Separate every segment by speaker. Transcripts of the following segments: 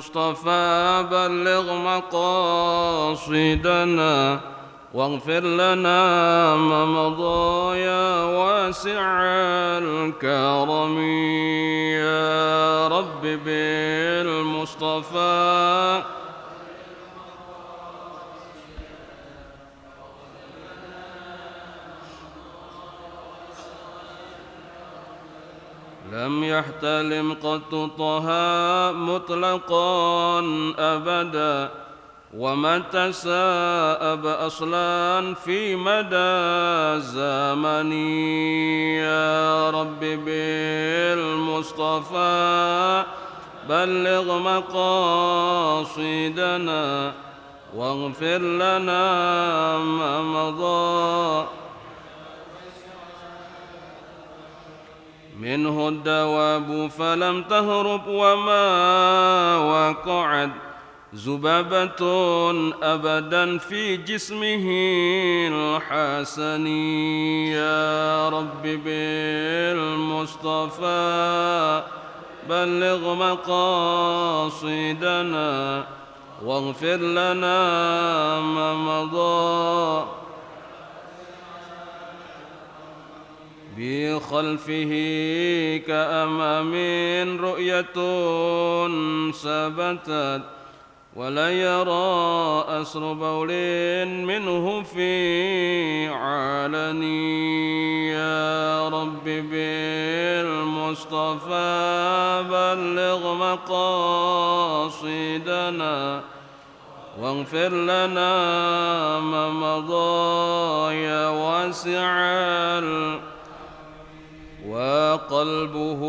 Speaker 1: المصطفى بلغ مقاصدنا واغفر لنا ما مضى يا واسع الكرم يا رب بالمصطفى لم يحتلم قط طه مطلقا أبدا وما تساءب أصلا في مدى زمن يا رب بالمصطفى بلغ مقاصدنا واغفر لنا ما مضى منه الدواب فلم تهرب وما وقعت ذبابة أبدا في جسمه الحسن يا رب بالمصطفى بلغ مقاصدنا واغفر لنا ما مضى بخلفه كأمام رؤية ثبتت ولا يرى أسر بول منه في علن يا رب بالمصطفى بلغ مقاصدنا واغفر لنا ما مضى يا واسع وقلبه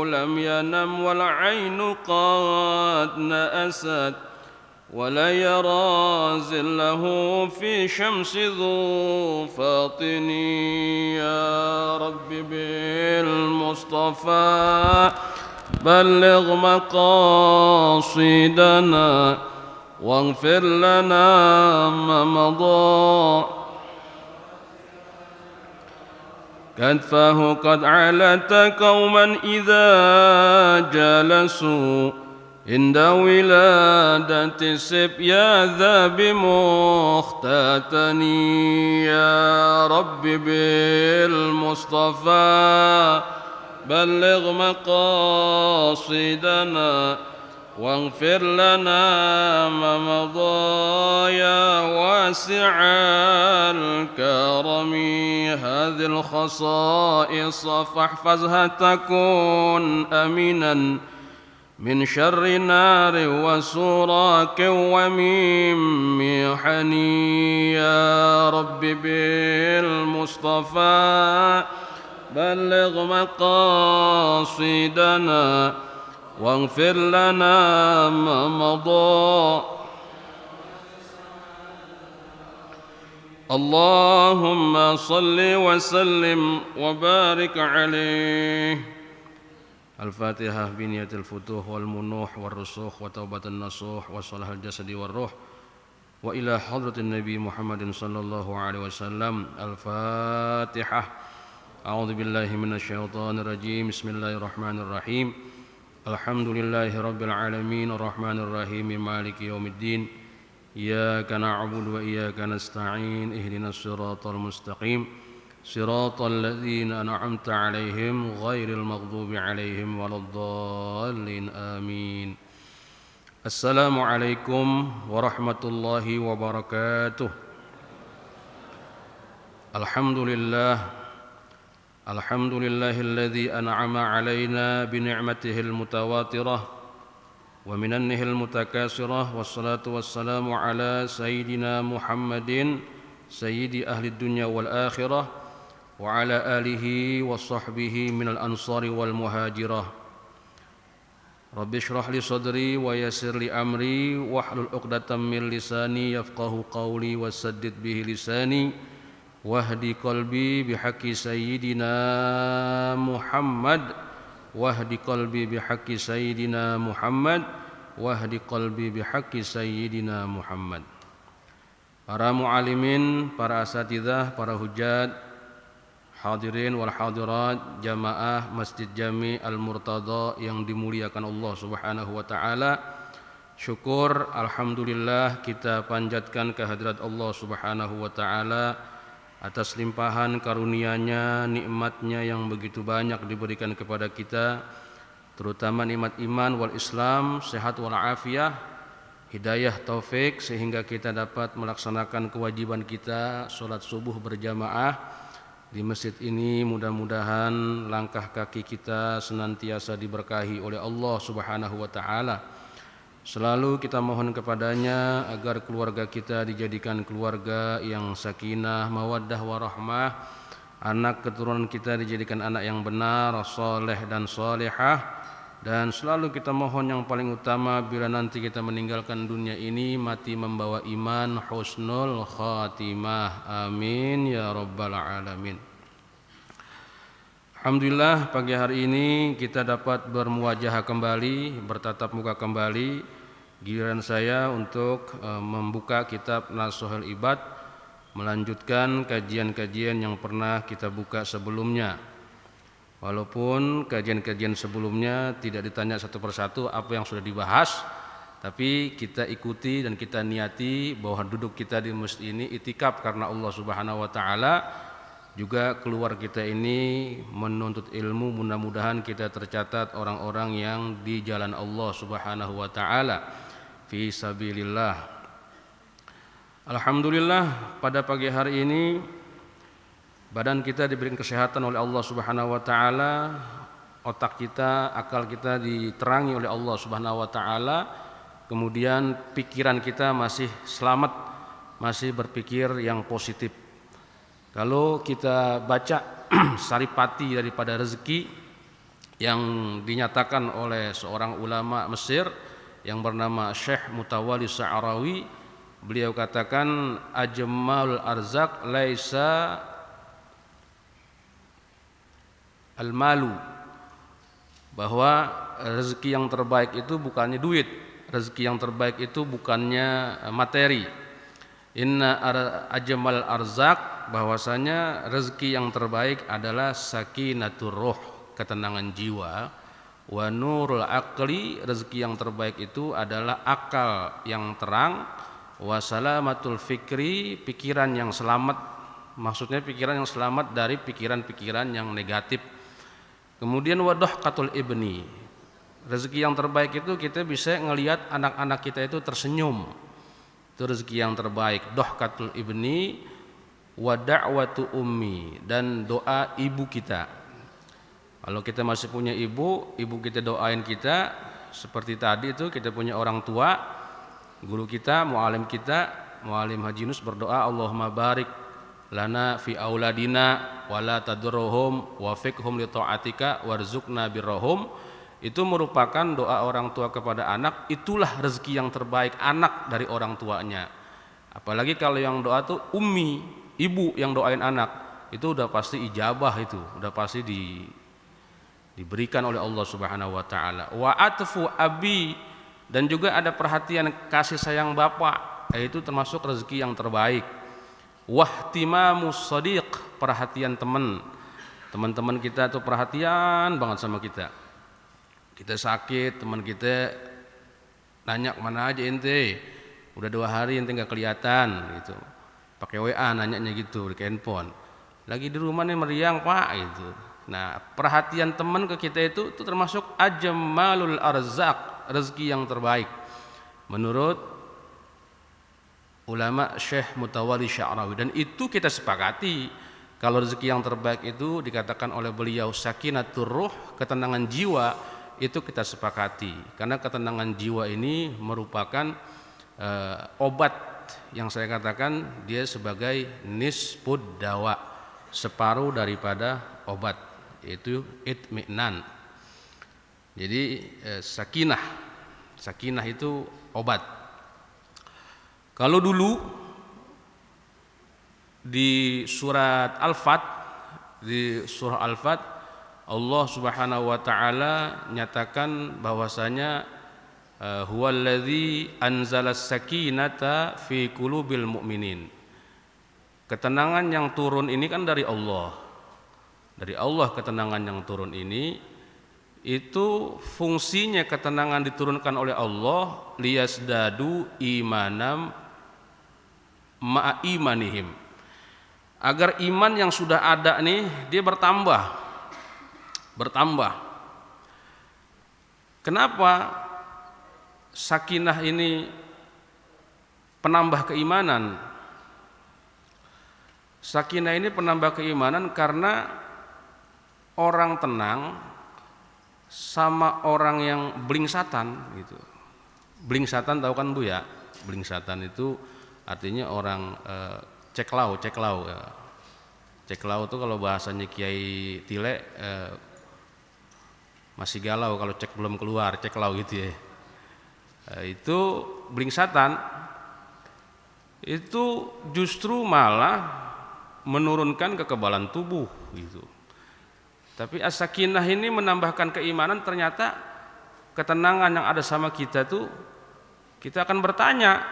Speaker 1: لم ينم والعين قد نأست ولا يرى زله في شمس ذو فاطن يا رب بالمصطفى بلغ مقاصدنا واغفر لنا ما مضى كتفه قد علت قوما إذا جلسوا عند ولادة السبيا ذا بمختتن يا رب بالمصطفى بلغ مقاصدنا واغفر لنا ما مضى يا واسع الكرم هذه الخصائص فاحفظها تكون أمينا من شر نار وسراك ومن محن يا رب بالمصطفى بلغ مقاصدنا واغفر لنا ما مضى اللهم صل وسلم وبارك عليه. الفاتحة بنية الفتوح والمنوح والرسوخ وتوبة النصوح وصلاح الجسد والروح وإلى حضرة النبي محمد صلى الله عليه وسلم. الفاتحة. أعوذ بالله من الشيطان الرجيم. بسم الله الرحمن الرحيم. الحمد لله رب العالمين الرحمن الرحيم مالك يوم الدين إياك نعبد وإياك نستعين اهدنا الصراط المستقيم صراط الذين أنعمت عليهم غير المغضوب عليهم ولا الضالين آمين. السلام عليكم ورحمة الله وبركاته. الحمد لله الذي أنعم علينا بنعمته المتواترة ومننه المتكاثرة والصلاة والسلام على سيدنا محمد سيد أهل الدنيا والآخرة وعلى آله وصحبه من الأنصار والمهاجرة. رب اشرح لي صدري ويسر لي أمري واحلل عقدة من لساني يفقه قولي وسدد به لساني واهدي قلبي بحق سيدنا محمد واهدي قلبي بحق سيدنا محمد واهدي قلبي بحق سيدنا محمد. Para mu'alimin, para asatidzah, para hujat, hadirin wal hadirat jamaah Masjid Jami Al-Murtada yang dimuliakan Allah Subhanahu wa taala. Syukur alhamdulillah kita panjatkan kehadirat Allah Subhanahu wa taala atas limpahan karunia-Nya, nikmat-Nya yang begitu banyak diberikan kepada kita, terutama nikmat iman wal Islam, sehat wal afiyah, hidayah taufik sehingga kita dapat melaksanakan kewajiban kita salat subuh berjamaah di masjid ini. Mudah-mudahan langkah kaki kita senantiasa diberkahi oleh Allah Subhanahu wa taala. Selalu kita mohon kepadanya agar keluarga kita dijadikan keluarga yang sakinah, mawaddah warahmah. Anak keturunan kita dijadikan anak yang benar, saleh dan salihah. Dan selalu kita mohon yang paling utama bila nanti kita meninggalkan dunia ini mati membawa iman, husnul khatimah. Amin ya rabbal alamin. Alhamdulillah pagi hari ini kita dapat bermuwajahah kembali, bertatap muka kembali. Giliran saya untuk membuka kitab Nasuhul Ibad, melanjutkan kajian-kajian yang pernah kita buka sebelumnya. Walaupun kajian-kajian sebelumnya tidak ditanya satu persatu apa yang sudah dibahas, tapi kita ikuti dan kita niati bahwa duduk kita di masjid ini itikaf karena Allah Subhanahu wa taala. Juga keluar kita ini menuntut ilmu, mudah-mudahan kita tercatat orang-orang yang di jalan Allah Subhanahu wa taala fi sabilillah. Alhamdulillah pada pagi hari ini badan kita diberikan kesehatan oleh Allah Subhanahu wa taala, otak kita, akal kita diterangi oleh Allah Subhanahu wa taala, kemudian pikiran kita masih selamat, masih berpikir yang positif. Kalau kita baca saripati daripada rezeki yang dinyatakan oleh seorang ulama Mesir yang bernama Syekh Mutawalli Sa'rawi, beliau katakan ajmal arzak laisa al-malu, bahwa rezeki yang terbaik itu bukannya duit, rezeki yang terbaik itu bukannya materi. Inna ajmal arzak, bahwasanya rezeki yang terbaik adalah sakinatur ruh, ketenangan jiwa, wa nurul aqli, rezeki yang terbaik itu adalah akal yang terang, wa salamatul fikri, pikiran yang selamat, maksudnya pikiran yang selamat dari pikiran-pikiran yang negatif. Kemudian wadhaqatul ibni, rezeki yang terbaik itu kita bisa ngelihat anak-anak kita itu tersenyum, itu rezeki yang terbaik. Dhaqatul ibni wa da'watu ummi, dan doa ibu kita. Kalau kita masih punya ibu kita doain kita. Seperti tadi itu kita punya orang tua, guru kita, muallim kita, muallim Haji Yunus berdoa, Allahumma barik lana fi auladina wala tadurruhum wafiqhum li taatika warzuqna birrahum. Itu merupakan doa orang tua kepada anak, itulah rezeki yang terbaik anak dari orang tuanya. Apalagi kalau yang doa tuh ummi, ibu yang doain anak, itu udah pasti ijabah, itu udah pasti diberikan oleh Allah Subhanahu wa taala. Wa atfu abi, dan juga ada perhatian kasih sayang bapak, itu termasuk rezeki yang terbaik. Wahtimamus shadiq, perhatian teman-teman kita tuh perhatian banget sama kita. Kita sakit, teman kita nanya kemana aja ente, udah 2 hari ente nggak kelihatan gitu, pakai WA nanyanya gitu di handphone, lagi di rumah nih meriang pak gitu. Nah perhatian teman ke kita itu termasuk ajmalul arzak, rezeki yang terbaik menurut ulama Syekh Mutawalli Sa'rawi. Dan itu kita sepakati kalau rezeki yang terbaik itu dikatakan oleh beliau sakinatur ruh, ketenangan jiwa, itu kita sepakati. Karena ketenangan jiwa ini merupakan obat yang saya katakan dia sebagai nisbud dawa, separuh daripada obat, yaitu itminan. Jadi sakinah itu obat. Kalau dulu di surat Al-Fat, di surah Al-Fat, Allah Subhanahu wa taala nyatakan bahwasanya huwallazi anzalas sakinata fi qulubil mu'minin. Ketenangan yang turun ini kan dari Allah. Dari Allah ketenangan yang turun ini, itu fungsinya ketenangan diturunkan oleh Allah liyasdadu imanam ma'a imanihim, agar iman yang sudah ada nih dia bertambah. Kenapa sakinah ini penambah keimanan? Sakinah ini penambah keimanan karena orang tenang sama orang yang blingsatan gitu. Blingsatan tahu kan Bu ya? Blingsatan itu artinya orang ceklau ya. Ceklau itu kalau bahasanya Kiai Tile masih galau kalau cek belum keluar, ceklau gitu ya. Itu blingsatan itu justru malah menurunkan kekebalan tubuh gitu. Tapi as-sakinah ini menambahkan keimanan. Ternyata ketenangan yang ada sama kita tuh, kita akan bertanya,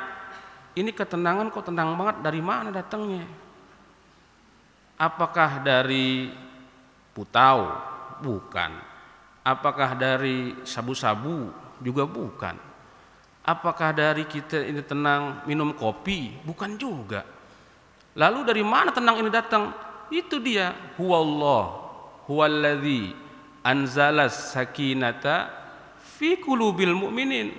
Speaker 1: ini ketenangan kok tenang banget, dari mana datangnya? Apakah dari putau? Bukan. Apakah dari sabu-sabu? Juga bukan. Apakah dari kita ini tenang minum kopi? Bukan juga. Lalu dari mana tenang ini datang? Itu dia, huwallah, huwallazi anzalas sakinata fi qulubil mu'minin.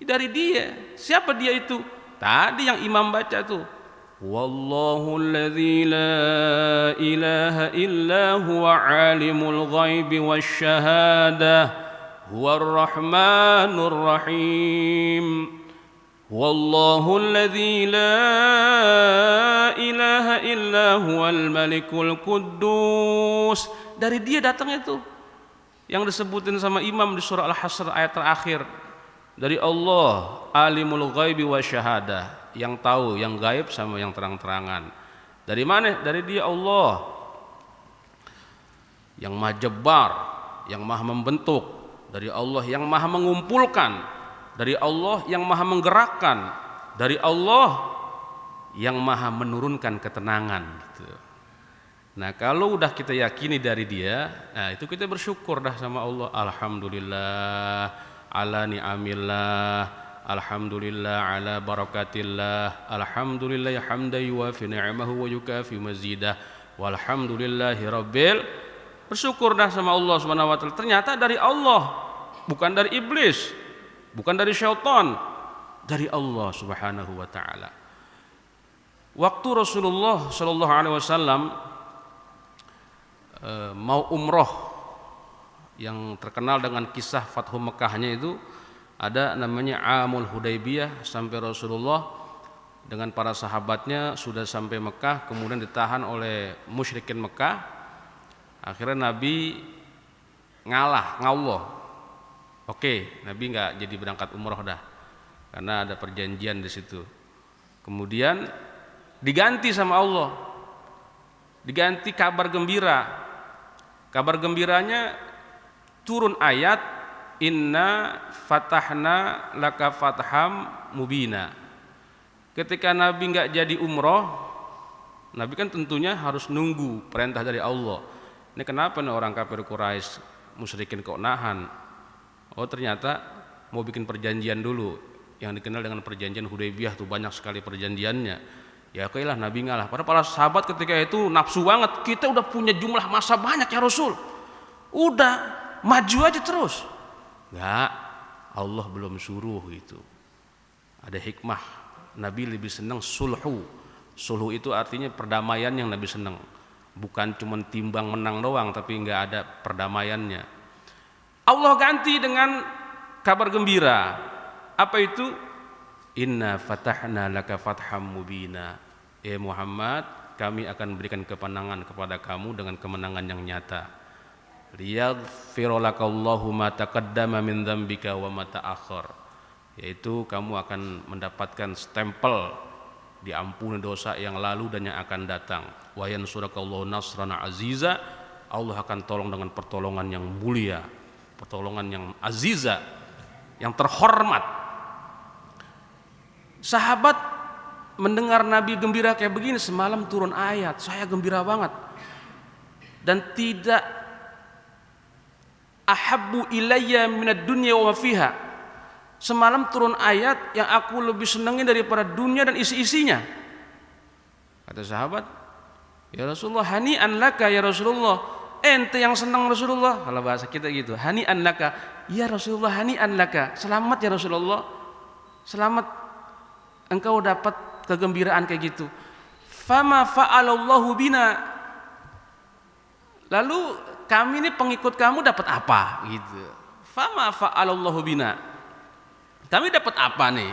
Speaker 1: Dari dia. Siapa dia itu? Tadi yang imam baca tuh. Wallahu alladzi la ilaha illa huwa alimul ghaibi wasyahadah huwar rahmanur rahim. Wallahu alladzi la ilaha illa huwal malikul quddus. Dari dia datang itu yang disebutin sama imam di surah Al-Hasr ayat terakhir. Dari Allah alimul ghaibi wasyahadah, yang tahu yang gaib sama yang terang-terangan. Dari mana? Dari dia Allah yang maha jabbar, yang maha membentuk. Dari Allah yang maha mengumpulkan. Dari Allah yang maha menggerakkan. Dari Allah yang maha menurunkan ketenangan gitu. Nah kalau udah kita yakini dari dia, nah itu kita bersyukur dah sama Allah. Alhamdulillah ala ni'amillah, alhamdulillah ala barakatillah, alhamdulillah hamdan yuwafi ni'amahu wa yukafi mazidah, walhamdulillahi rabbil. Bersyukur dah sama Allah Subhanahu wa taala. Ternyata dari Allah, bukan dari iblis, bukan dari syaitan, dari Allah Subhanahu wa taala. Waktu Rasulullah sallallahu alaihi wasallam mau umroh, yang terkenal dengan kisah Fathu Mekahnya itu, ada namanya Amul Hudaybiyah, sampai Rasulullah dengan para sahabatnya sudah sampai Mekah, kemudian ditahan oleh musyrikin Mekah. Akhirnya Nabi ngawlah. Oke, Nabi nggak jadi berangkat umroh dah, karena ada perjanjian di situ. Kemudian diganti sama Allah, diganti kabar gembira. Kabar gembiranya turun ayat inna fatahna laka fatham mubina. Ketika Nabi nggak jadi umroh, Nabi kan tentunya harus nunggu perintah dari Allah. Ini kenapa nih orang kafir Quraisy musyrikin kok nahan? Oh ternyata mau bikin perjanjian dulu, yang dikenal dengan perjanjian Hudaybiyah tuh, banyak sekali perjanjiannya. Ya oke lah, Nabi ngalah. Padahal para sahabat ketika itu nafsu banget, kita udah punya jumlah massa banyak ya Rasul, udah maju aja terus. Enggak, Allah belum suruh itu. Ada hikmah. Nabi lebih senang sulhu. Sulhu itu artinya perdamaian yang Nabi senang. Bukan cuma timbang menang doang, tapi enggak ada perdamaiannya. Allah ganti dengan kabar gembira. Apa itu? Inna fatahna laka fatham mubina. Muhammad, kami akan berikan kemenangan kepada kamu dengan kemenangan yang nyata. Liyaghfira lakallahu ma taqaddama min dzambika wa ma ta'akhkhar. Yaitu kamu akan mendapatkan stempel diampuni dosa yang lalu dan yang akan datang. Wa yansurakallahu nasran aziza. Allah akan tolong dengan pertolongan yang mulia, pertolongan yang aziza, yang terhormat. Sahabat mendengar Nabi gembira kayak begini, semalam turun ayat, saya gembira banget. dan tidak ahabbu ilayya minad dunya wa fiha. Semalam turun ayat yang aku lebih senangi daripada dunia dan isi-isinya. Kata sahabat, ya Rasulullah, hani'an laka ya Rasulullah. Ente yang senang Rasulullah. Kalau bahasa kita gitu, hani'an laka. Ya Rasulullah, hani'an laka. Selamat ya Rasulullah. Selamat engkau dapat kegembiraan kayak gitu. Fama fa'alallahu bina. Lalu kami ini pengikut kamu dapat apa gitu. Fama fa'alallahu bina. Kami dapat apa nih?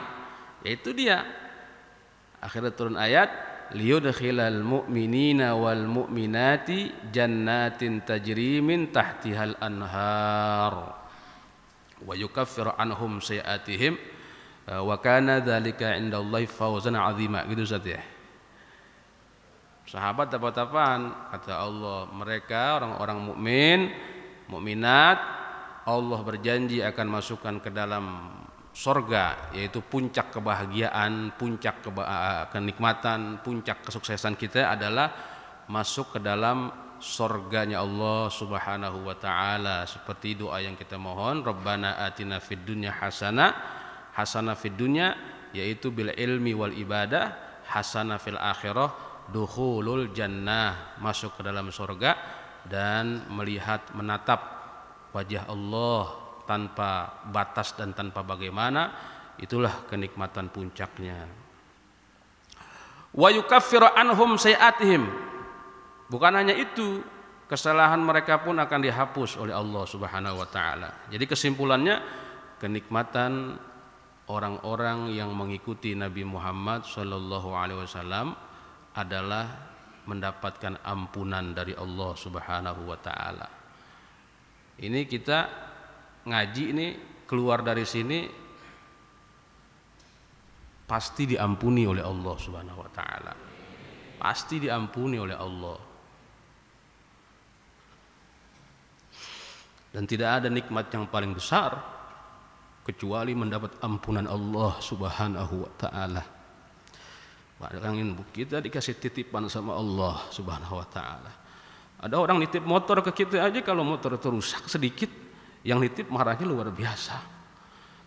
Speaker 1: Yaitu dia. Akhirnya turun ayat, liyudkhilal mu'minina wal mu'minati jannatin tajri min tahtihal anhar wa yukaffiru anhum sayi'atihim wa kana dzalika 'indallahi fawzan 'azima. Gitu Ustaz ya. Sahabat dapat apaan? Kata Allah, mereka orang-orang mukmin, mukminat, Allah berjanji akan masukkan ke dalam sorga, yaitu puncak kebahagiaan, puncak kenikmatan, puncak kesuksesan kita adalah masuk ke dalam sorganya Allah Subhanahu wa ta'ala. Seperti doa yang kita mohon, Rabbana atina fid dunya hasanah, hasanah fid dunya, yaitu bil ilmi wal ibadah, hasanah fil akhirah, dukhulul jannah, masuk ke dalam sorga dan melihat, menatap wajah Allah tanpa batas dan tanpa bagaimana. Itulah kenikmatan puncaknya. Wa yukaffiru anhum sayi'atihim. Bukan hanya itu, kesalahan mereka pun akan dihapus oleh Allah Subhanahu wa taala. Jadi kesimpulannya, kenikmatan orang-orang yang mengikuti Nabi Muhammad sallallahu alaihi wasallam adalah mendapatkan ampunan dari Allah Subhanahu wa taala. Ini kita ngaji ini keluar dari sini pasti diampuni oleh Allah Subhanahu wa taala. Pasti diampuni oleh Allah. Dan tidak ada nikmat yang paling besar kecuali mendapat ampunan Allah Subhanahu wa taala. Bayangin, kita dikasih titipan sama Allah Subhanahu wa taala. Ada orang nitip motor ke kita aja, kalau motor itu rusak sedikit, yang nitip marahnya luar biasa.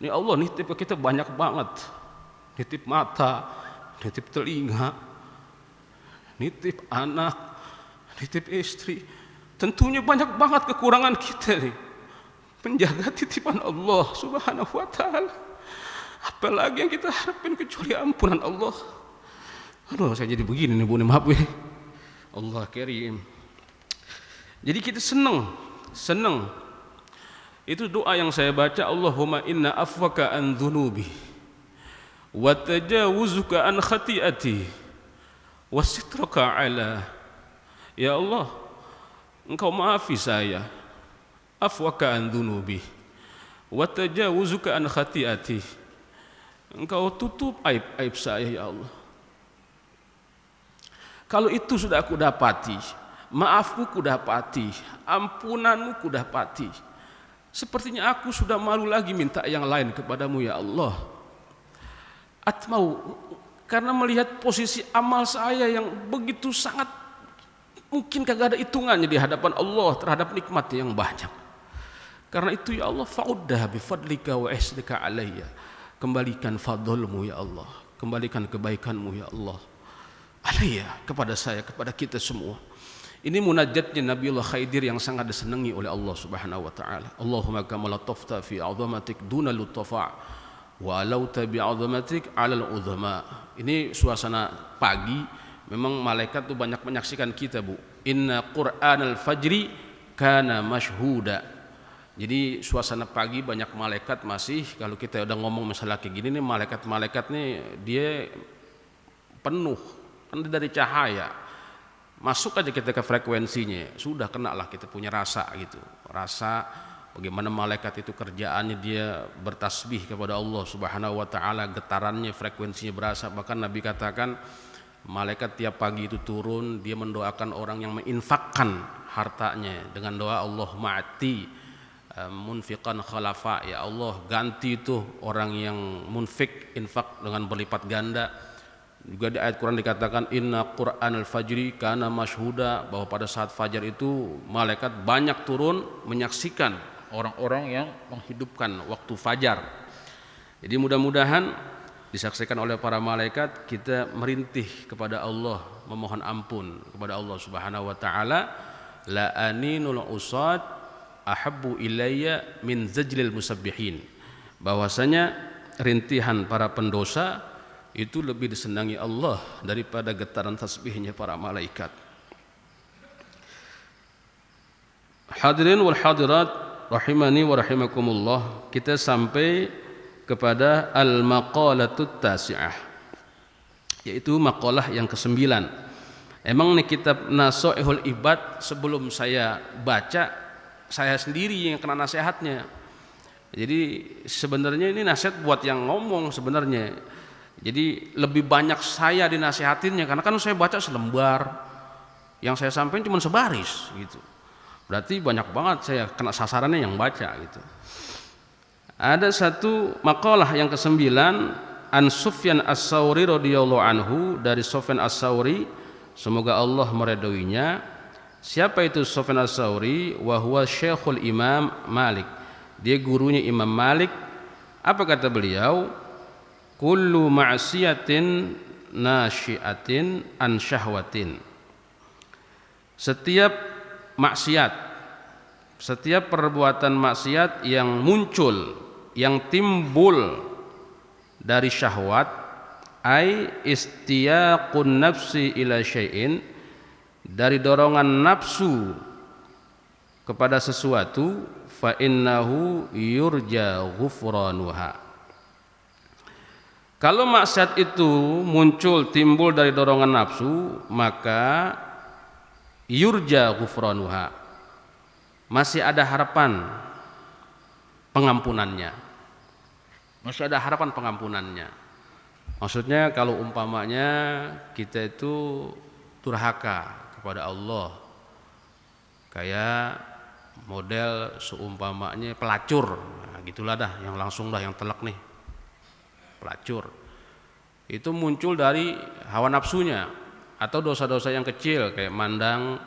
Speaker 1: Ini Allah nitip ke kita banyak banget. Nitip mata, nitip telinga, nitip anak, nitip istri. Tentunya banyak banget kekurangan kita nih. Menjaga titipan Allah Subhanahu wa taala. Apalagi yang kita harapin kecuali ampunan Allah. Aduh, saya jadi begini nih Bu, maaf ya. Allah karim. Jadi kita senang. Itu doa yang saya baca, Allahumma inna afwaka an dhunubi wa tajawuzuka an khati'ati wa sitraka ala. Ya Allah, Engkau maafi saya, afwaka an dhunubi wa tajawuzuka an khati'ati. Engkau tutup aib-aib saya ya Allah. Kalau itu sudah aku dapati, maafku ku dapati, ampunanmu ku dapati, sepertinya aku sudah malu lagi minta yang lain kepadamu ya Allah. Atmau, karena melihat posisi amal saya yang begitu sangat mungkin kagak ada hitungannya di hadapan Allah terhadap nikmat yang banyak. Karena itu ya Allah, fa'uddah bifadlika wa ihsanika alayya. Kembalikan fadlmu ya Allah, kembalikan kebaikanmu ya Allah alayya, kepada saya, kepada kita semua. Ini munajatnya Nabiullah Khidir yang sangat disenangi oleh Allah Subhanahu wa taala. Allahumma kama latafta fi 'azamatik duna lutafa wa alauta bi 'azamatik 'alal uzama. Ini suasana pagi, memang malaikat tuh banyak menyaksikan kita, Bu. Inna Qur'anal fajri kana mashhuda. Jadi suasana pagi banyak malaikat masih, kalau kita udah ngomong masalah kayak gini nih, malaikat-malaikat nih dia penuh kan dari cahaya. Masuk aja kita ke frekuensinya, sudah kena lah, kita punya rasa gitu. Rasa bagaimana malaikat itu kerjaannya, dia bertasbih kepada Allah Subhanahu wa taala, getarannya, frekuensinya berasa. Bahkan Nabi katakan malaikat tiap pagi itu turun, dia mendoakan orang yang menginfakkan hartanya dengan doa Allahumma ati munfiqan khalafa, ya Allah ganti itu orang yang munfik, infak dengan berlipat ganda. Juga di ayat Quran dikatakan inna Qur'anal fajri kana masyhuda, bahwa pada saat fajar itu malaikat banyak turun menyaksikan orang-orang yang menghidupkan waktu fajar. Jadi mudah-mudahan disaksikan oleh para malaikat, kita merintih kepada Allah, memohon ampun kepada Allah Subhanahu wa taala. La aninul usad ahabbu ilayya min zajlil musabbihin, bahwasanya rintihan para pendosa itu lebih disenangi Allah daripada getaran tasbihnya para malaikat. Hadirin wal hadirat rahimani wa rahimakumullah, kita sampai kepada al-maqalatut tasi'ah, yaitu maqalah yang ke-9. Emang nih kitab Nasaihul Ibad, sebelum saya baca, saya sendiri yang kena nasihatnya. Jadi sebenarnya ini nasihat buat yang ngomong sebenarnya. Jadi lebih banyak saya dinasihatinnya, karena kan saya baca selembar, yang saya sampaikan cuma sebaris gitu. Berarti banyak banget saya kena sasarannya yang baca gitu. Ada satu maqalah yang ke-9, an Sufyan As-Tsauri radhiyallahu anhu, dari Sufyan As-Tsauri, semoga Allah meridhoinya. Siapa itu Sufyan As-Tsauri? Wa huwa syekhul Imam Malik, dia gurunya Imam Malik. Apa kata beliau? Kullu ma'siyatin nasyiatin an syahwatin, setiap maksiat, setiap perbuatan maksiat yang muncul, yang timbul dari syahwat, ai istiyaqun nafsi ila syai'in, dari dorongan nafsu kepada sesuatu, fa innahu yurja ghufranuha. Kalau maksiat itu muncul, timbul dari dorongan nafsu, maka yurja ghufranuha, masih ada harapan pengampunannya. Masih ada harapan pengampunannya. Maksudnya kalau umpamanya kita itu durhaka kepada Allah, kayak model seumpamanya pelacur, nah, gitulah dah, yang langsung dah, yang telak nih, pelacur itu muncul dari hawa nafsunya, atau dosa-dosa yang kecil kayak mandang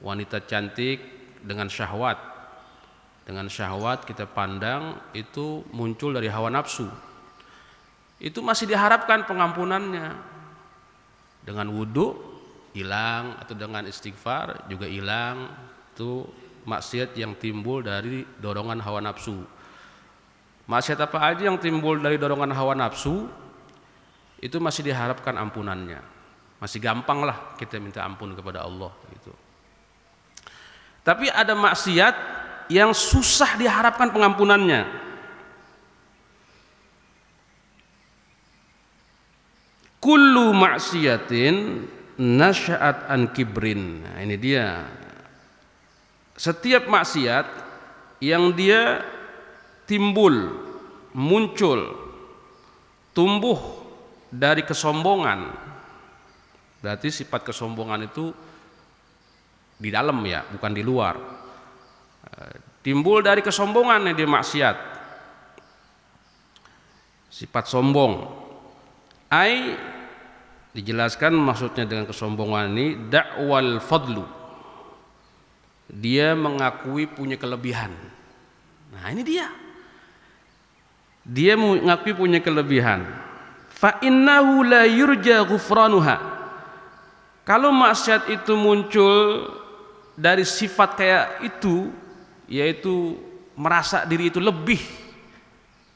Speaker 1: wanita cantik dengan syahwat. Dengan syahwat kita pandang, itu muncul dari hawa nafsu. Itu masih diharapkan pengampunannya. Dengan wudu hilang, atau dengan istighfar juga hilang. Itu maksiat yang timbul dari dorongan hawa nafsu. Maksiat apa aja yang timbul dari dorongan hawa nafsu, itu masih diharapkan ampunannya. Masih gampang lah kita minta ampun kepada Allah gitu. Tapi ada maksiat yang susah diharapkan pengampunannya. Kullu maksiatin nasya'at an kibrin. Nah, ini dia. Setiap maksiat yang dia timbul, muncul, tumbuh dari kesombongan. Berarti sifat kesombongan itu di dalam ya, bukan di luar. Timbul dari kesombongan yang dia maksiat. Sifat sombong. Ai, dijelaskan maksudnya dengan kesombongan ini, da'wal fadlu. Dia mengakui punya kelebihan. Nah, ini dia. Dia mengakui punya kelebihan. Fa innahu la yurja ghufranuha. Kalau maksiat itu muncul dari sifat kayak itu, yaitu merasa diri itu lebih,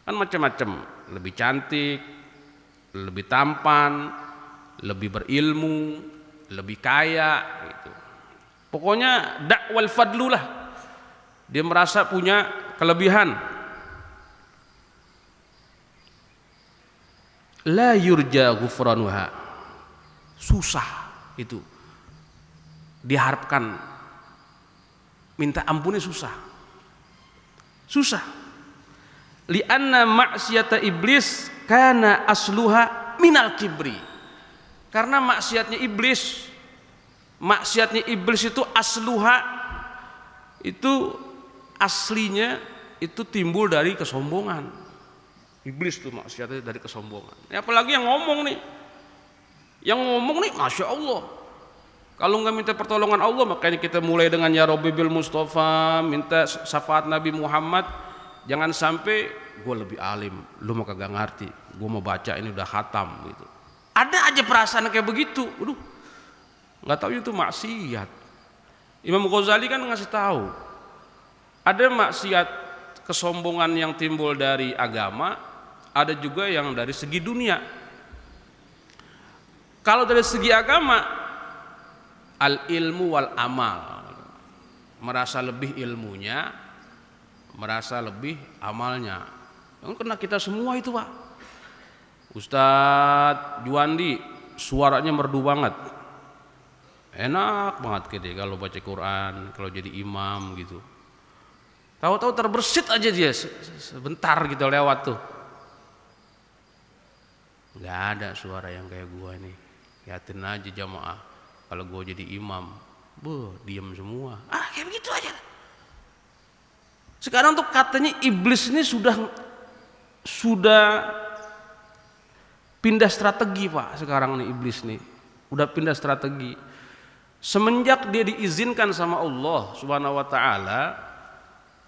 Speaker 1: kan macam-macam, lebih cantik, lebih tampan, lebih berilmu, lebih kaya gitu. Pokoknya dakwal fadlu lah. Dia merasa punya kelebihan. La yurja ghufranuha. Susah itu. Diharapkan minta ampuni susah. Susah. Li'anna maksiata iblis kana asluha minal kibri. Karena maksiatnya iblis itu asluha, itu aslinya itu timbul dari kesombongan. Iblis tuh maksiatnya dari kesombongan. Apalagi yang ngomong nih, Yang ngomong nih Masya Allah. Kalau nggak minta pertolongan Allah, makanya kita mulai dengan ya Rabbi bil Mustafa, minta syafaat Nabi Muhammad. Jangan sampai gue lebih alim, lu mau kagak ngerti, gue mau baca ini udah khatam gitu. Ada aja perasaan kayak begitu. Aduh, nggak tahu itu maksiat. Imam Ghazali kan ngasih tahu, ada maksiat kesombongan yang timbul dari agama, ada juga yang dari segi dunia. Kalau dari segi agama, al ilmu wal amal, merasa lebih ilmunya, merasa lebih amalnya. Yang kena kita semua itu Pak. Ustadz Juandi suaranya merdu banget, enak banget gitu kalau baca Quran, kalau jadi imam gitu. Tahu-tahu terbersit aja dia sebentar gitu lewat tuh. Nggak ada suara yang kayak gua nih. Lihatin aja jamaah. Kalau gue jadi imam, diam semua. Kayak begitu aja. Sekarang tuh katanya iblis ini sudah pindah strategi Pak. Sekarang nih iblis nih, udah pindah strategi. Semenjak dia diizinkan sama Allah Subhanahu Wa Taala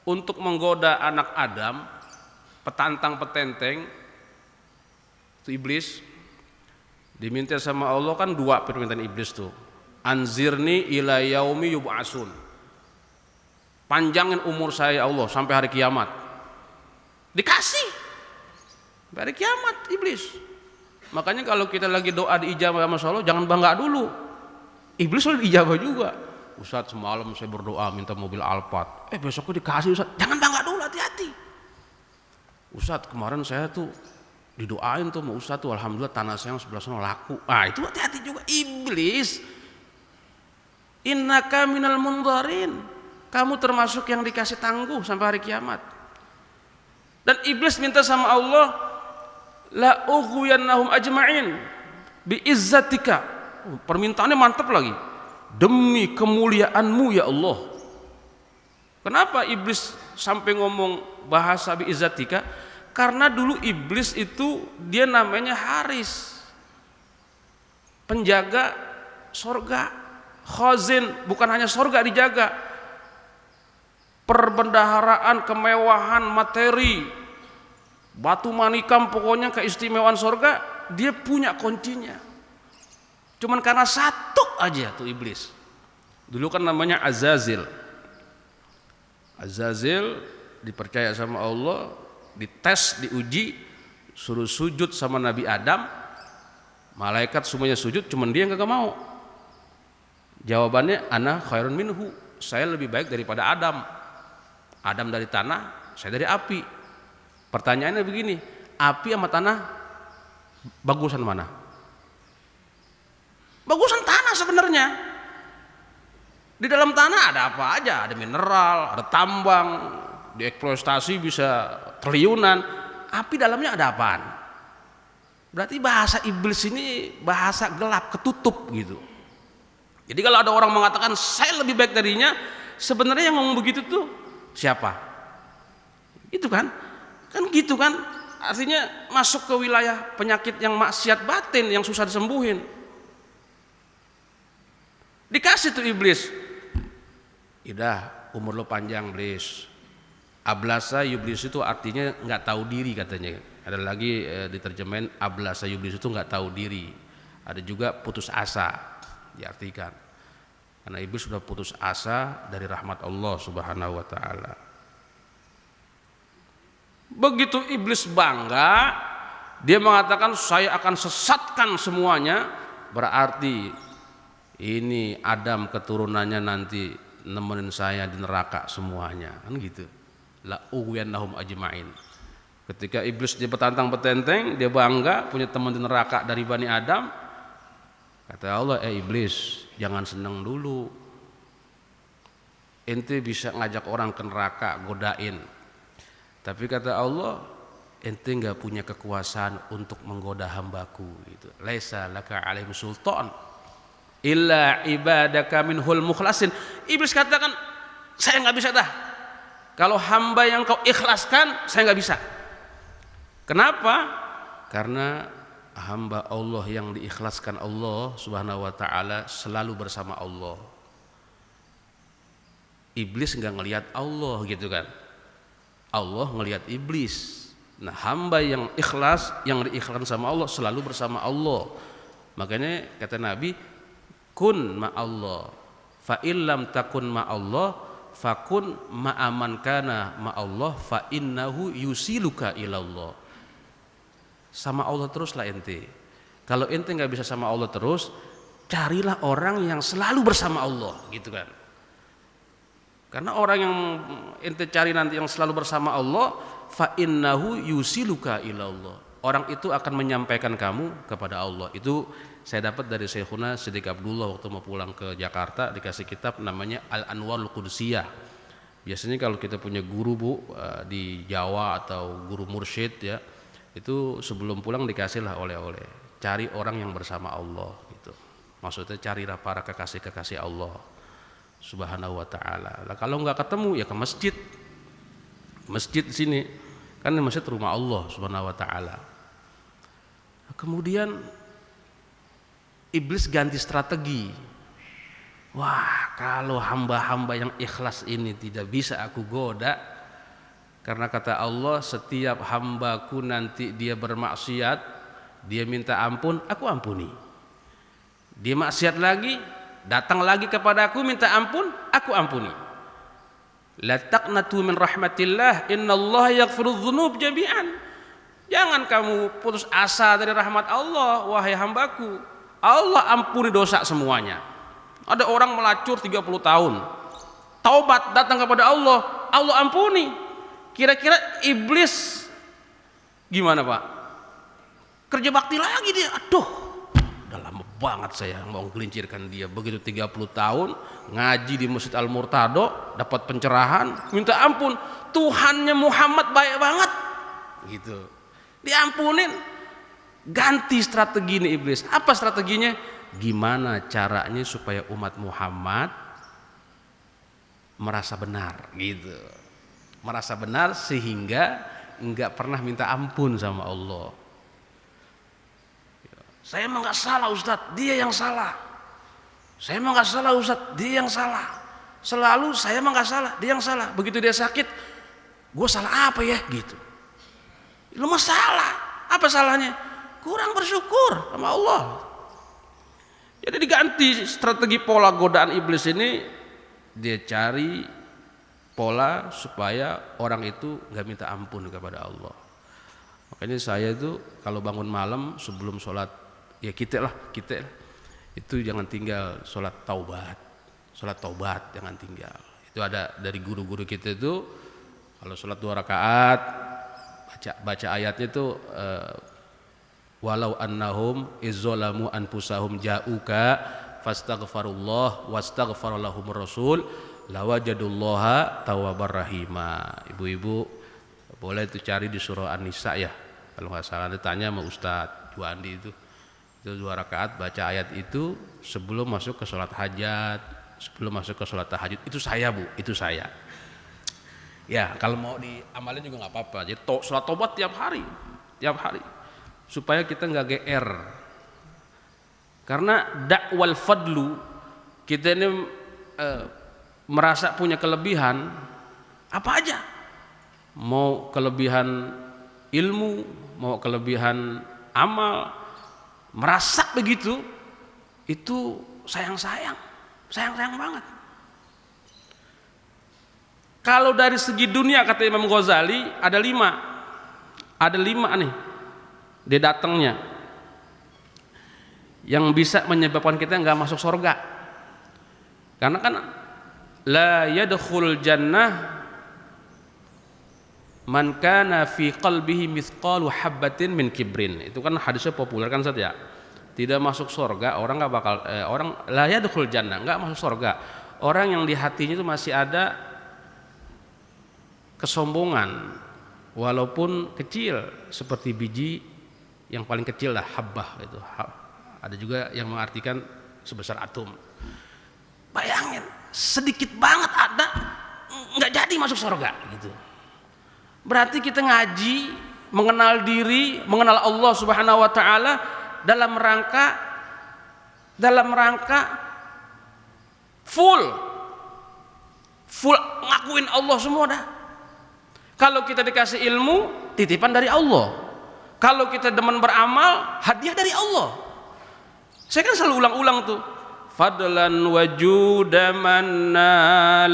Speaker 1: untuk menggoda anak Adam, petantang petenteng, itu iblis. Diminta sama Allah kan dua permintaan iblis tuh. Anzirni ila yaumi yub'atsun. Panjangin umur saya ya Allah sampai hari kiamat. Dikasih. Sampai hari kiamat iblis. Makanya kalau kita lagi doa diijabah sama Allah, jangan bangga dulu. Iblis sudah diijabah juga. Ustadz semalam saya berdoa minta mobil Alphard. Besoknya dikasih Ustadz. Jangan bangga dulu, hati-hati. Ustadz kemarin saya tuh didoain tuh sama Ustadz tuh, alhamdulillah tanah saya yang sebelah sana laku. Itu hati-hati juga iblis. Innaka minal mundharin. Kamu termasuk yang dikasih tangguh sampai hari kiamat. Dan iblis minta sama Allah, la ughwiyannahum ajma'in bi izzatika. Permintaannya mantap lagi. Demi kemuliaanmu ya Allah. Kenapa iblis sampai ngomong bahasa bi izzatika? Karena dulu iblis itu dia namanya Haris, penjaga sorga, khazin, bukan hanya sorga dijaga, perbendaharaan, kemewahan, materi, batu manikam, pokoknya keistimewaan sorga dia punya kuncinya. Cuman karena satu aja tuh iblis, dulu kan namanya Azazil. Azazil dipercaya sama Allah, dites, diuji, suruh sujud sama Nabi Adam, malaikat semuanya sujud, cuman dia yang kagak mau. Jawabannya ana khairun minhu, saya lebih baik daripada Adam. Adam dari tanah, saya dari api. Pertanyaannya begini, api sama tanah bagusan mana? Bagusan tanah sebenarnya. Di dalam tanah ada apa aja, ada mineral, ada tambang, dieksploitasi bisa triliunan. Api dalamnya ada apaan? Berarti bahasa iblis ini bahasa gelap, ketutup gitu. Jadi kalau ada orang mengatakan saya lebih baik darinya, sebenarnya yang ngomong begitu tuh siapa? Itu kan gitu kan, artinya masuk ke wilayah penyakit yang maksiat batin yang susah disembuhin. Dikasih tuh iblis, udah umur lo panjang iblis. Ablasa yublis itu artinya nggak tahu diri katanya. Ada lagi diterjemahin ablasa yublis itu nggak tahu diri. Ada juga putus asa diartikan. Karena iblis sudah putus asa dari rahmat Allah Subhanahu wa taala. Begitu iblis bangga, dia mengatakan saya akan sesatkan semuanya, berarti ini Adam keturunannya nanti nemenin saya di neraka semuanya, kan gitu. La ughwiyannahum ajma'in. Ketika iblis dia petantang petenteng, dia bangga punya teman di neraka dari Bani Adam, kata Allah, iblis jangan senang dulu, ente bisa ngajak orang ke neraka, godain. Tapi kata Allah, ente nggak punya kekuasaan untuk menggoda hambaku gitu. Laisa laka alaihim sultan illa ibadaka minhul mukhlasin. Iblis katakan, saya nggak bisa dah. Kalau hamba yang kau ikhlaskan, saya nggak bisa. Kenapa? Karena hamba Allah yang diikhlaskan Allah Subhanahu wa taala selalu bersama Allah. Iblis nggak ngelihat Allah gitu kan. Allah ngelihat iblis. Nah, hamba yang ikhlas, yang diikhlaskan sama Allah selalu bersama Allah. Makanya kata Nabi, kun ma Allah, fa illam takun ma Allah, fakun ma aman kana ma Allah, fa innahu yusiluka ilallah. Sama Allah teruslah ente. Kalau ente nggak bisa sama Allah terus, carilah orang yang selalu bersama Allah, gitu kan. Karena orang yang ente cari nanti yang selalu bersama Allah, fa innahu yusiluka ilallah. Orang itu akan menyampaikan kamu kepada Allah. Itu saya dapat dari Syekhuna Siddiq Abdullah waktu mau pulang ke Jakarta, dikasih kitab namanya Al-Anwarul Qudsiyah. Biasanya kalau kita punya guru Bu di Jawa atau guru mursyid ya, itu sebelum pulang dikasihlah oleh-oleh. Cari orang yang bersama Allah gitu. Maksudnya carilah para kekasih-kekasih Allah Subhanahu wa taala. Lah kalau nggak ketemu ya ke masjid. Masjid di sini kan di masjid rumah Allah Subhanahu wa taala. Kemudian iblis ganti strategi. Wah, kalau hamba-hamba yang ikhlas ini tidak bisa aku goda, karena kata Allah setiap hambaku nanti dia bermaksiat, dia minta ampun, aku ampuni. Dia maksiat lagi, datang lagi kepada aku minta ampun, aku ampuni. La taqnatu min rahmatillah, innallaha yaghfirudz dzunub jami'an. Jangan kamu putus asa dari rahmat Allah, wahai hambaku. Allah ampuni dosa semuanya. Ada orang melacur 30 tahun. Taubat datang kepada Allah, Allah ampuni. Kira-kira iblis gimana, Pak? Kerja bakti lagi dia. Aduh, udah lama banget saya mau gelincirkan dia. Begitu 30 tahun ngaji di Masjid Al-Murtado, dapat pencerahan, minta ampun. Tuhannya Muhammad baik banget. Gitu. Diampunin. Ganti strategi nih iblis. Apa strateginya? Gimana caranya supaya umat Muhammad merasa benar gitu. Merasa benar sehingga enggak pernah minta ampun sama Allah. Saya emang enggak salah Ustadz, dia yang salah. Saya emang enggak salah Ustadz, dia yang salah. Selalu saya emang enggak salah, dia yang salah. Begitu dia sakit, gue salah apa ya gitu. Lu mah salah. Apa salahnya? Kurang bersyukur sama Allah. Jadi diganti strategi pola godaan iblis ini, dia cari pola supaya orang itu nggak minta ampun kepada Allah. Makanya saya itu kalau bangun malam sebelum sholat, ya kita itu jangan tinggal sholat taubat jangan tinggal. Itu ada dari guru-guru kita itu kalau sholat 2 rakaat baca ayatnya itu walau annahum izzalamu anfusahum ja'uka fastaghfirullah wastaghfarallahumur rasul lawajadullaha tawwabar rahima. Ibu-ibu boleh itu cari di surah An-Nisa ya, kalau nggak salah. Ditanya sama Ustadz Juandi itu 2 rakaat baca ayat itu sebelum masuk ke sholat hajat, sebelum masuk ke sholat tahajud. Itu saya Bu, itu saya. Ya kalau mau diamalin juga nggak apa-apa. Jadi sholat tobat tiap hari supaya kita nggak GR. Karena dakwal fadlu, kita ini merasa punya kelebihan apa aja, mau kelebihan ilmu, mau kelebihan amal, merasa begitu, itu sayang banget. Kalau dari segi dunia kata Imam Ghazali ada 5 nih dia datangnya yang bisa menyebabkan kita nggak masuk surga. Karena kan la yadkhul jannah man kana fi qalbihi mithqalu habbatin min kibrin. Itu kan hadisnya populer kan Ustaz ya. Tidak masuk surga orang nggak bakal orang la yadkhul jannah, nggak masuk surga orang yang di hatinya itu masih ada kesombongan walaupun kecil seperti biji yang paling kecil lah, habbah itu. Ada juga yang mengartikan sebesar atom. Bayangin, sedikit banget ada nggak jadi masuk surga gitu. Berarti kita ngaji mengenal diri, mengenal Allah Subhanahu wa taala dalam rangka full ngakuin Allah semua dah. Kalau kita dikasih ilmu, titipan dari Allah. Kalau kita demen beramal, hadiah dari Allah. Saya kan selalu ulang-ulang tuh. Fadlan wajudaman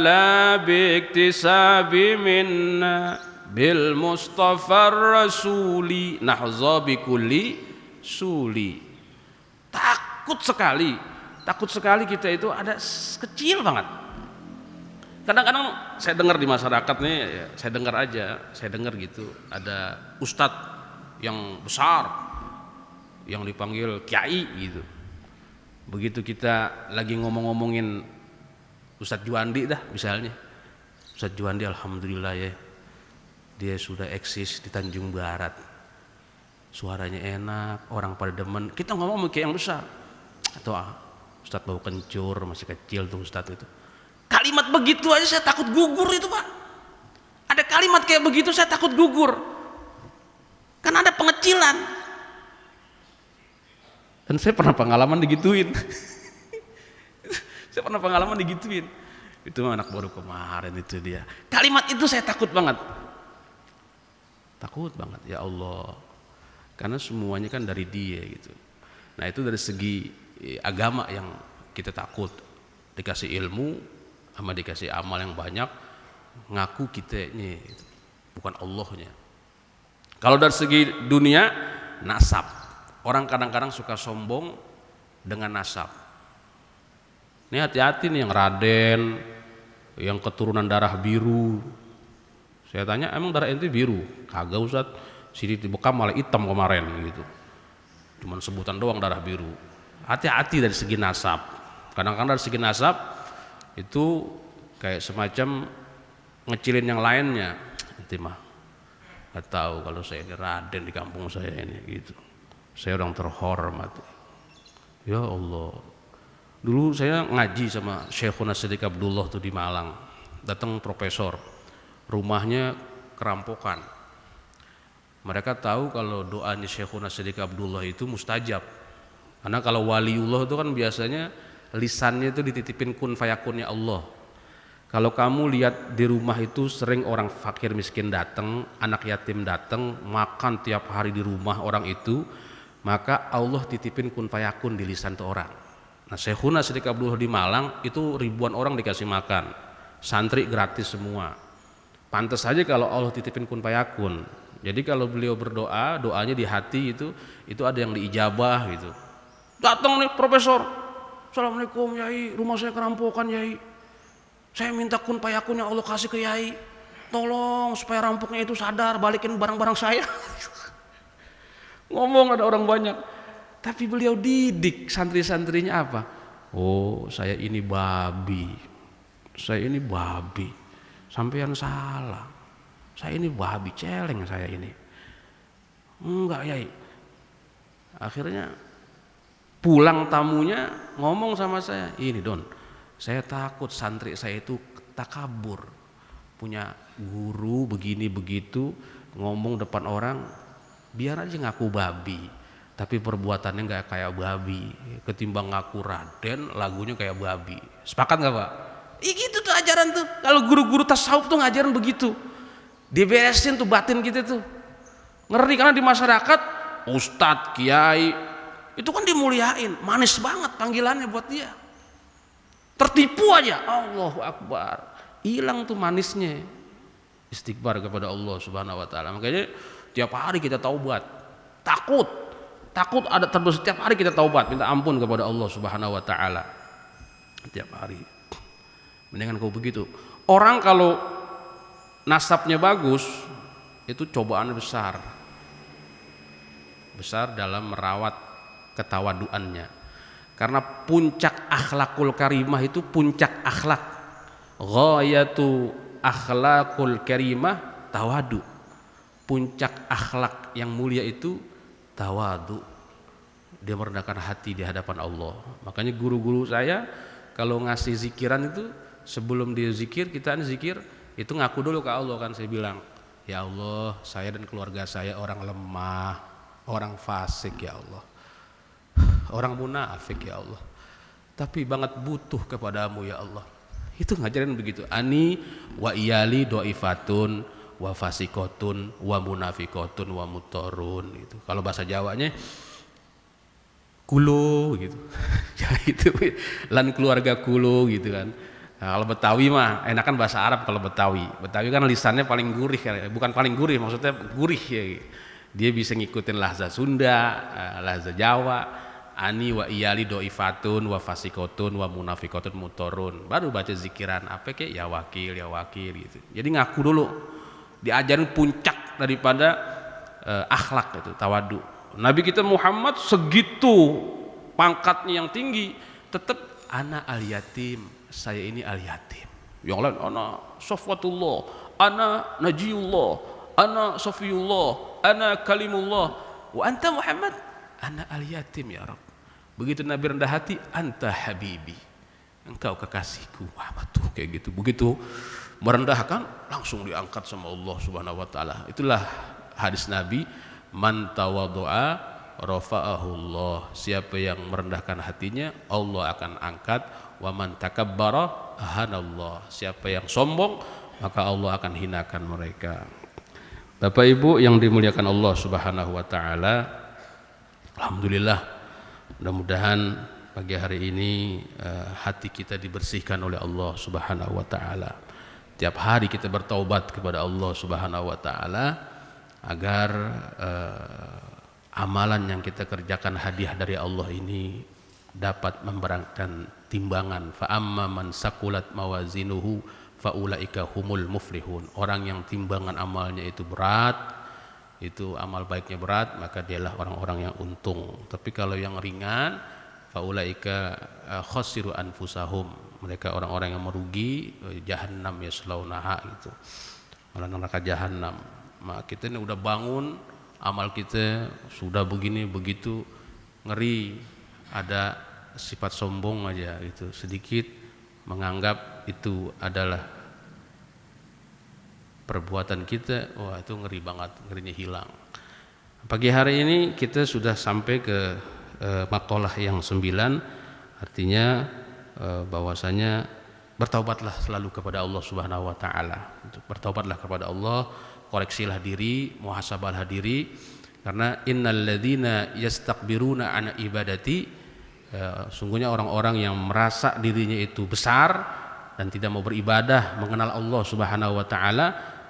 Speaker 1: la biktisabi minna bil mustafa rasuli nahza bikulli suli. Takut sekali kita itu ada kecil banget. Kadang-kadang saya dengar di masyarakat nih, ya, saya dengar gitu, ada ustadz yang besar yang dipanggil kiai gitu. Begitu kita lagi ngomongin Ustadz Juandi dah misalnya, Ustadz Juandi alhamdulillah ya, dia sudah eksis di Tanjung Barat, suaranya enak, orang pada demen, kita ngomong kayak yang besar. Atau Ustadz bau kencur, masih kecil tuh Ustadz itu, kalimat begitu aja saya takut gugur itu Pak. Ada kalimat kayak begitu saya takut gugur, kan ada pengecilan. Dan saya pernah pengalaman digituin. Itu anak baru kemarin itu dia. Kalimat itu saya takut banget ya Allah, karena semuanya kan dari dia gitu. Nah itu dari segi agama yang kita takut, dikasih ilmu sama dikasih amal yang banyak, ngaku kitanya gitu, bukan Allahnya. Kalau dari segi dunia, nasab, orang kadang-kadang suka sombong dengan nasab. Ini hati-hati nih yang Raden, yang keturunan darah biru. Saya tanya, emang darah ente biru? Kagak Ustaz, sini di bekam malah hitam kemarin gitu. Cuman sebutan doang darah biru. Hati-hati dari segi nasab. Kadang-kadang dari segi nasab itu kayak semacam ngecilin yang lainnya. Nanti mah nggak tahu kalau saya ini Raden di kampung saya ini gitu. Saya orang terhormat. Ya Allah. Dulu saya ngaji sama Syekhuna Siddiq Abdullah tuh di Malang. Datang profesor, rumahnya kerampokan. Mereka tahu kalau doanya Syekhuna Siddiq Abdullah itu mustajab. Karena kalau waliullah itu kan biasanya lisannya itu dititipin kun fayakunnya Allah. Kalau kamu lihat di rumah itu sering orang fakir miskin datang, anak yatim datang, makan tiap hari di rumah orang itu, maka Allah titipin kun fayakun di lisan tuh orang. Nah Syekhuna Siddiq Abdullah di Malang itu ribuan orang dikasih makan, santri gratis semua. Pantas saja kalau Allah titipin kun fayakun. Jadi kalau beliau berdoa, doanya di hati itu ada yang diijabah gitu. Datang nih profesor, Assalamualaikum Yai, rumah saya kerampokan Yai, saya minta kun fayakun yang Allah kasih ke Yai, tolong supaya rampoknya itu sadar, balikin barang-barang saya. Ngomong ada orang banyak, tapi beliau didik santri-santrinya apa? Oh saya ini babi, sampean salah, saya ini babi, celeng saya ini. Enggak Yai. Akhirnya pulang tamunya ngomong sama saya, ini Don, saya takut santri saya itu takabur, punya guru begini begitu, ngomong depan orang, biar aja ngaku babi, tapi perbuatannya nggak kayak babi, ketimbang ngaku Raden, lagunya kayak babi. Sepakat nggak Pak? Gitu tuh ajaran tuh. Kalau guru-guru tasawuf tuh ngajarin begitu, diberesin tuh batin kita tuh. Ngeri karena di masyarakat ustadz, kiai itu kan dimuliain, manis banget panggilannya buat dia. Tertipu aja, Allahu Akbar, hilang tuh manisnya. Istighfar kepada Allah Subhanahu Wa Taala. Makanya tiap hari kita taubat, takut ada terus, setiap hari kita taubat, minta ampun kepada Allah Subhanahu Wa Taala tiap hari. Mendingan kau begitu. Orang kalau nasabnya bagus itu cobaannya besar dalam merawat ketawaduannya, karena puncak akhlakul karimah itu puncak akhlak, ghayatu akhlakul karimah tawadu, puncak akhlak yang mulia itu tawadu, dia merendahkan hati di hadapan Allah. Makanya guru-guru saya kalau ngasih zikiran itu sebelum dia zikir, kita zikir itu ngaku dulu ke Allah kan, saya bilang Ya Allah, saya dan keluarga saya orang lemah, orang fasik ya Allah, orang munafik ya Allah, tapi banget butuh kepadamu ya Allah. Itu ngajarin begitu. Ani wa iyali doifatun wa fasikotun wa munafikotun wa mutorun gitu. Kalau bahasa Jawanya kulo gitu. Ya itu lan keluarga kulo gitu kan. Nah, kalau Betawi mah enakan bahasa Arab. Kalau Betawi kan lisannya paling gurih kan. Bukan paling gurih, maksudnya gurih ya. Dia bisa ngikutin lahza Sunda, lahza Jawa. Ani wa iyali doifatun wa fasikotun wa munafikotun mutorun. Baru baca zikiran apa kek ya wakil gitu. Jadi ngaku dulu. Diajarin puncak daripada akhlak itu tawadu. Nabi kita Muhammad segitu pangkatnya yang tinggi, tetap ana al yatim, saya ini al yatim. Yang lain ana safwatullah, ana najiyullah, ana safiyullah, ana kalimullah, wa anta Muhammad, ana al yatim ya Rabb. Begitu Nabi rendah hati, anta habibi, engkau kekasihku. Wah betul kayak gitu. Begitu merendahkan langsung diangkat sama Allah Subhanahu wa taala. Itulah hadis Nabi, man tawaddu'a rafa'ahu Allah. Siapa yang merendahkan hatinya, Allah akan angkat. Wa man takabbara ahanallah. Siapa yang sombong, maka Allah akan hinakan mereka. Bapak Ibu yang dimuliakan Allah Subhanahu wa taala, alhamdulillah, mudah-mudahan pagi hari ini hati kita dibersihkan oleh Allah Subhanahu wa taala. Tiap hari kita bertaubat kepada Allah Subhanahu wa taala agar amalan yang kita kerjakan hadiah dari Allah ini dapat memberatkan timbangan. Fa amma man saqulat mawazinuhu faulaika humul muflihun. Orang yang timbangan amalnya itu berat, itu amal baiknya berat, maka dialah orang-orang yang untung. Tapi kalau yang ringan, faulaika khasiru anfusahum, mereka orang-orang yang merugi, jahannam yaslaunaha gitu, neraka jahannam. Maka kita ini udah bangun, amal kita sudah begini begitu, ngeri ada sifat sombong aja gitu, sedikit menganggap itu adalah perbuatan kita, wah itu ngeri banget, ngerinya hilang. Pagi hari ini kita sudah sampai ke maqalah yang 9, artinya bahwasanya bertaubatlah selalu kepada Allah Subhanahu wa taala. Bertaubatlah kepada Allah, koreksilah diri, muhasabahlah diri, karena innal ladzina yastakbiruna an ibadati, sungguhnya orang-orang yang merasa dirinya itu besar dan tidak mau beribadah, mengenal Allah Subhanahu wa taala,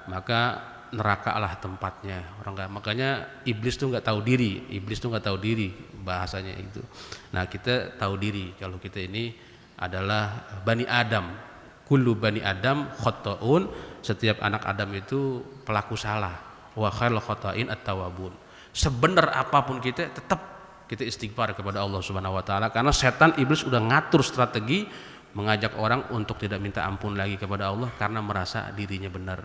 Speaker 1: maka nerakalah tempatnya. Makanya iblis tuh nggak tahu diri, bahasanya itu. Nah, kita tahu diri kalau kita ini adalah Bani Adam. Kullu Bani Adam khata'un, setiap anak Adam itu pelaku salah. Wa khairul khata'in at-tawwabun. Sebenar apapun kita, tetap kita istighfar kepada Allah Subhanahu wa taala, karena setan iblis udah ngatur strategi mengajak orang untuk tidak minta ampun lagi kepada Allah karena merasa dirinya benar.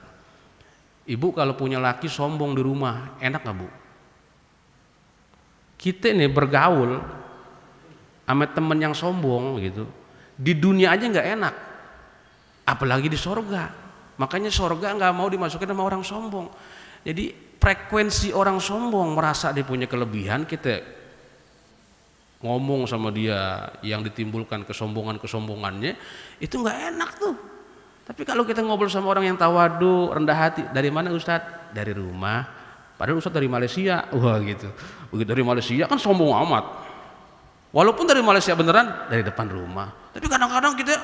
Speaker 1: Ibu kalau punya laki sombong di rumah, enak gak Bu? Kita ini bergaul sama temen yang sombong gitu, di dunia aja gak enak, apalagi di sorga. Makanya sorga gak mau dimasukin sama orang sombong. Jadi frekuensi orang sombong merasa dia punya kelebihan, kita ngomong sama dia yang ditimbulkan kesombongannya, itu gak enak tuh. Tapi kalau kita ngobrol sama orang yang tawadu, rendah hati, dari mana Ustadz? Dari rumah. Padahal Ustadz dari Malaysia. Wah gitu. Begitu dari Malaysia kan sombong amat. Walaupun dari Malaysia beneran, dari depan rumah. Tapi kadang-kadang kita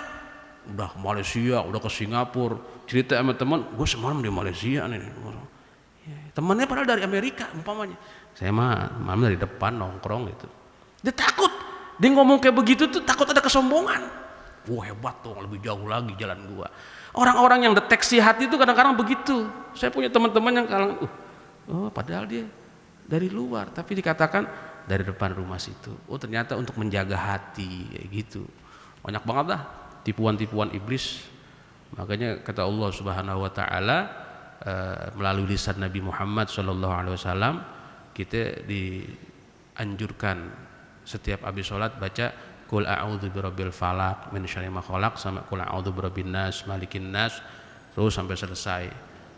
Speaker 1: udah Malaysia, udah ke Singapura, cerita sama teman, gue semalam di Malaysia nih. Temannya padahal dari Amerika umpamanya. Saya mah malam dari depan nongkrong gitu. Dia takut. Dia ngomong kayak begitu tuh takut ada kesombongan. Wah hebat tuh, lebih jauh lagi jalan gua. Orang-orang yang deteksi hati itu kadang-kadang begitu. Saya punya teman-teman yang kalangan, padahal dia dari luar, tapi dikatakan dari depan rumah situ. Oh ternyata untuk menjaga hati, kayak gitu. Banyak banget lah tipuan-tipuan iblis. Makanya kata Allah Subhanahu wa taala melalui lisan Nabi Muhammad SAW, kita dianjurkan setiap habis sholat baca Qul a'udzu birabbil falaq min syarri ma khalaq, sama qul a'udzu birabbin nas malikin nas, terus sampai selesai,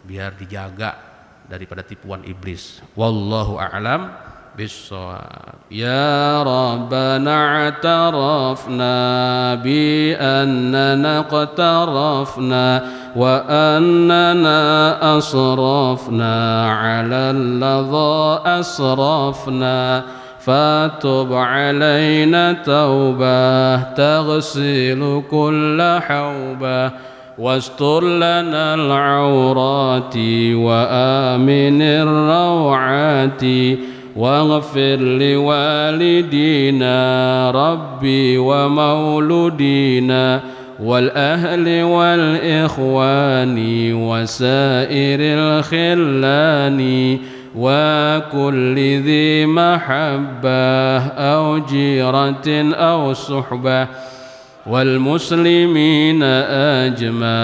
Speaker 1: biar dijaga daripada tipuan iblis. Wallahu a'lam bissawab. Ya Rabbana i'tarafna bi annana qatarafna wa annana asrafna 'ala alladha asrafna fatub 'alaina taubah taghsilu kulla haubah واستر لنا العورات وآمن الروعات واغفر لوالدينا ربي ومولودينا والأهل والإخوان وسائر الخلان وكل ذي محبة أو جيرة أو صحبة والمسلمين أجمع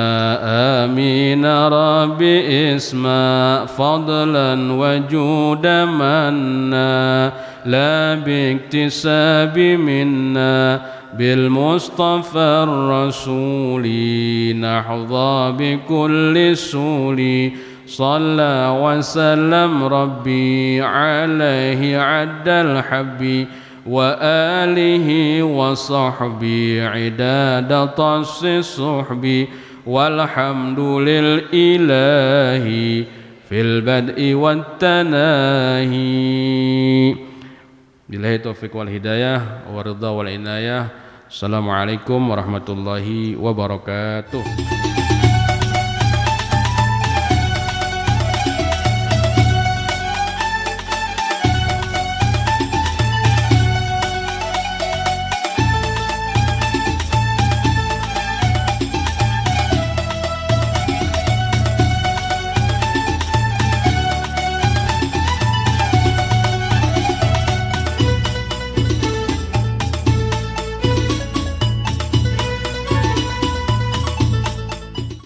Speaker 1: آمين رب اسمع فضلا وجود منا لا باكتساب منا بالمصطفى الرسول نحظى بكل سول صلى وسلم ربي عليه عد الحب وآله وصحبه عداد طس الصحب والحمد للإله في البدء والتناهي. Billahi taufiq wal hidayah wa ridha wal inayah. Assalamualaikum warahmatullahi wabarakatuh.